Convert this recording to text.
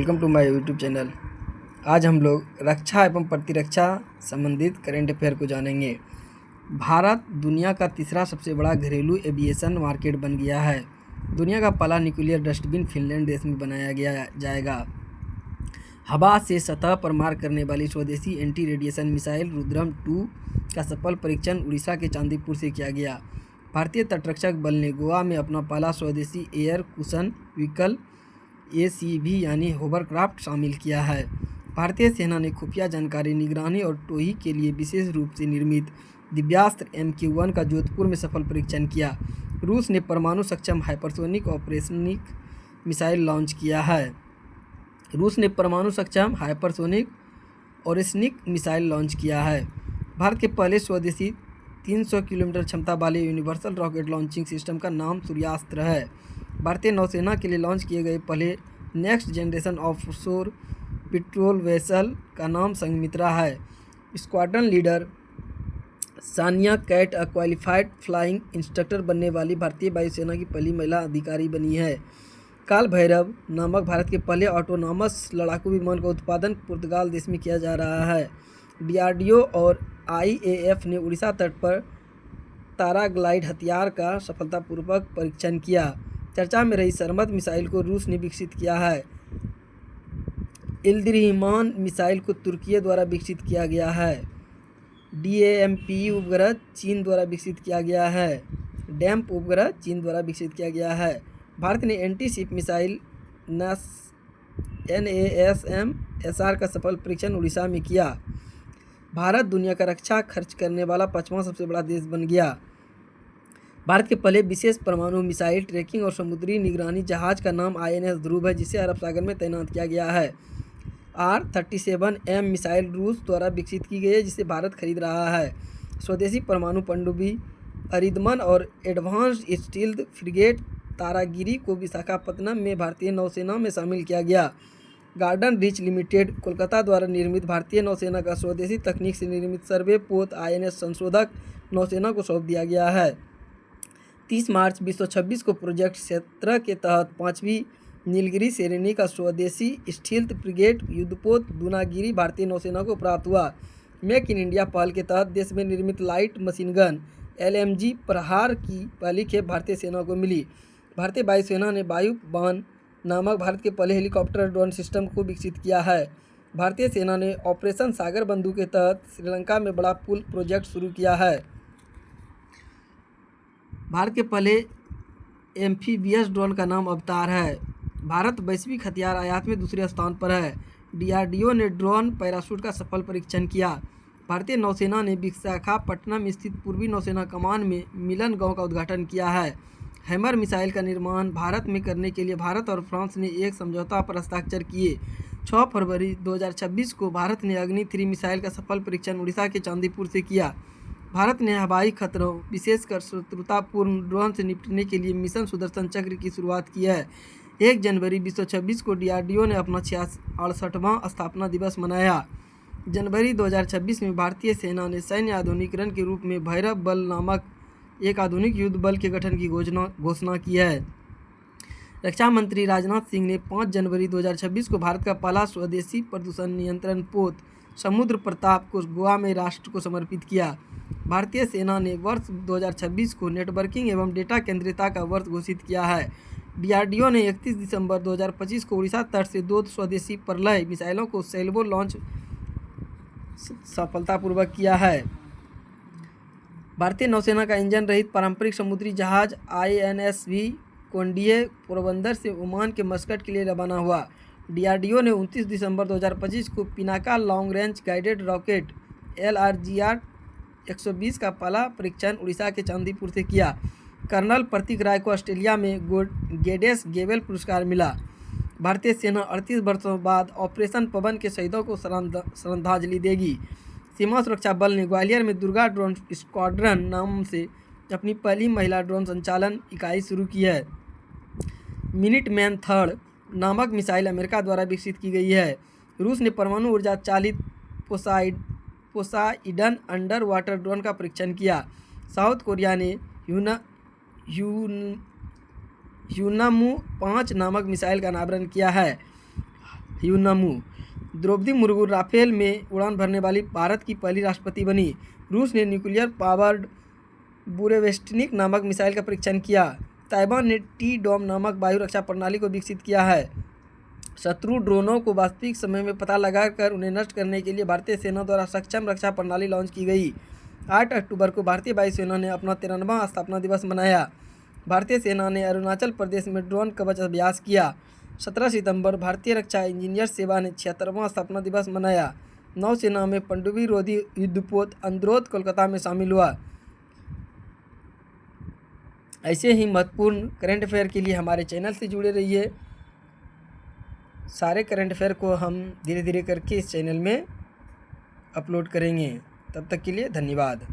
Welcome to my YouTube channel. आज हम लोग रक्षा एवं प्रतिरक्षा संबंधित करेंट अफेयर को जानेंगे। भारत दुनिया का तीसरा सबसे बड़ा घरेलू एविएशन मार्केट बन गया है। दुनिया का पहला न्यूक्लियर डस्टबिन फिनलैंड देश में बनाया गया जाएगा। हवा से सतह पर मार करने वाली स्वदेशी एंटी रेडिएशन मिसाइल रुद्रम 2 का सफल परीक्षण उड़ीसा के चांदीपुर से किया गया। भारतीय तटरक्षक बल ने गोवा में अपना पहला स्वदेशी एयर कुशन व्हीकल ACV यानी होवरक्राफ्ट शामिल किया है। भारतीय सेना ने खुफिया जानकारी निगरानी और टोही के लिए विशेष रूप से निर्मित दिव्यास्त्र MQ-1 का जोधपुर में सफल परीक्षण किया। रूस ने परमाणु सक्षम हाइपरसोनिक ऑपरेशनिक मिसाइल लॉन्च किया है। भारत के पहले स्वदेशी 300 किलोमीटर क्षमता वाले यूनिवर्सल रॉकेट लॉन्चिंग सिस्टम का नाम सूर्यास्त्र है। भारतीय नौसेना के लिए लॉन्च किए गए पहले next generation offshore patrol vessel का नाम संघमित्रा है। स्क्वाड्रन लीडर सानिया कैट क्वालिफाइड फ्लाइंग इंस्ट्रक्टर बनने वाली भारतीय वायुसेना की पहली महिला अधिकारी बनी है। काल भैरव नामक भारत के पहले ऑटोनॉमस लड़ाकू विमान का उत्पादन पुर्तगाल देश में किया जा रहा है। DRDO और IAF ने उड़ीसा तट पर ताराग्लाइड हथियार का सफलतापूर्वक परीक्षण किया। चर्चा में रही सरमद मिसाइल को रूस ने विकसित किया है। इल्दिरहिमान मिसाइल को तुर्की द्वारा विकसित किया गया है। DAMP उपग्रह चीन द्वारा विकसित किया गया है। डैम्प उपग्रह चीन द्वारा विकसित किया गया है। भारत ने एंटी शिप मिसाइल NASM-SR का सफल परीक्षण उड़ीसा में किया। भारत दुनिया का रक्षा खर्च करने वाला 5वां सबसे बड़ा देश बन गया। भारत के पहले विशेष परमाणु मिसाइल ट्रैकिंग और समुद्री निगरानी जहाज का नाम INS ध्रुव है, जिसे अरब सागर में तैनात किया गया है। R-37M मिसाइल रूस द्वारा विकसित की गई है, जिसे भारत खरीद रहा है। स्वदेशी परमाणु पनडुब्बी अरिदमन और एडवांस्ड स्टील्थ फ्रिगेट तारागिरी को विशाखापत्तनम में भारतीय नौसेना में शामिल किया गया। गार्डन रिच लिमिटेड कोलकाता द्वारा निर्मित भारतीय नौसेना का स्वदेशी तकनीक से निर्मित सर्वे पोत INS संशोधक नौसेना को सौंप दिया गया है। 30 मार्च 2026 को प्रोजेक्ट 17 के तहत 5वीं नीलगिरी श्रेणी का स्वदेशी स्टील्थ फ्रिगेट युद्धपोत दूनागिरी भारतीय नौसेना को प्राप्त हुआ। मेक इन इंडिया पहल के तहत देश में निर्मित लाइट मशीन गन LMG प्रहार की पहली खेप भारतीय सेना को मिली। भारतीय वायुसेना ने वायुबाण नामक भारत के पहले हेलीकॉप्टर ड्रोन सिस्टम को विकसित किया है। भारतीय सेना ने ऑपरेशन सागर बंधु के तहत श्रीलंका में बड़ा पुल प्रोजेक्ट शुरू किया है। भारत के पहले एम्फीबियस ड्रोन का नाम अवतार है। भारत वैश्विक हथियार आयात में दूसरे स्थान पर है। DRDO ने ड्रोन पैराशूट का सफल परीक्षण किया। भारतीय नौसेना ने विशाखापट्टनम स्थित पूर्वी नौसेना कमान में मिलन गांव का उद्घाटन किया है। हैमर मिसाइल का निर्माण भारत में करने के लिए भारत और फ्रांस ने एक समझौता पर हस्ताक्षर किए। 6 फरवरी 2026 को भारत ने अग्नि 3 मिसाइल का सफल परीक्षण उड़ीसा के चांदीपुर से किया। भारत ने हवाई खतरों विशेषकर शत्रुतापूर्ण ड्रोन से निपटने के लिए मिशन सुदर्शन चक्र की शुरुआत की है। 1 जनवरी 2026 को DRDO ने अपना 68वां स्थापना दिवस मनाया। जनवरी 2026 में भारतीय सेना ने सैन्य आधुनिकीकरण के रूप में भैरव बल नामक एक आधुनिक युद्ध बल के गठन की घोषणा की है। रक्षा मंत्री राजनाथ सिंह ने 5 जनवरी 2026 को भारत का पहला स्वदेशी प्रदूषण नियंत्रण पोत समुद्र प्रताप को गोवा में राष्ट्र को समर्पित किया। भारतीय सेना ने वर्ष 2026 को नेटवर्किंग एवं डेटा केंद्रिता का वर्ष घोषित किया है। DRDO ने 31 दिसंबर 2025 को उड़ीसा तट से 2 स्वदेशी प्रलय मिसाइलों को सेल्वो लॉन्च सफलतापूर्वक किया है। भारतीय नौसेना का इंजन रहित पारंपरिक समुद्री जहाज INSV कोंडिये पोरबंदर से ओमान के मस्कट के लिए रवाना हुआ। DRDO ने 29 दिसंबर 2025 को Pinaka long range guided rocket LRGR 120 का पहला परीक्षण उड़ीसा के चांदीपुर से किया। कर्नल प्रतीक राय को ऑस्ट्रेलिया में गेडेस गेवेल पुरस्कार मिला। भारतीय सेना 38 वर्षों बाद ऑपरेशन पवन के शहीदों को श्रद्धांजलि देगी। सीमा सुरक्षा बल ने ग्वालियर में दुर्गा ड्रोन स्क्वाड्रन नाम से अपनी पहली महिला ड्रोन संचालन इकाई शुरू की है। मिनिटमैन थर्ड नामक मिसाइल अमेरिका द्वारा विकसित की गई है। रूस ने परमाणु ऊर्जा चालित पोसाइडन अंडर वाटर ड्रोन का परीक्षण किया। साउथ कोरिया ने ह्यूनामू 5 नामक मिसाइल का अनावरण किया है। यूनामू। द्रौपदी मुर्मू राफेल में उड़ान भरने वाली भारत की पहली राष्ट्रपति बनी। रूस ने न्यूक्लियर पावर्ड बुरेविस्टनिक नामक मिसाइल का परीक्षण किया। ताइवान ने टी डॉम नामक वायु रक्षा प्रणाली को विकसित किया है। शत्रु ड्रोनों को वास्तविक समय में पता लगाकर उन्हें नष्ट करने के लिए भारतीय सेना द्वारा सक्षम रक्षा प्रणाली लॉन्च की गई। 8 अक्टूबर को भारतीय वायुसेना ने अपना 93वां स्थापना दिवस मनाया। भारतीय सेना ने अरुणाचल प्रदेश में ड्रोन कवच अभ्यास किया। 17 सितंबर भारतीय रक्षा इंजीनियर सेवा ने 76वां स्थापना दिवस मनाया। नौसेना में पनडुब्बी रोधी युद्धपोत अंद्रोथ कोलकाता में शामिल हुआ। ऐसे ही महत्वपूर्ण करंट अफेयर के लिए हमारे चैनल से जुड़े रहिए। सारे करंट अफेयर को हम धीरे धीरे करके इस चैनल में अपलोड करेंगे। तब तक के लिए धन्यवाद।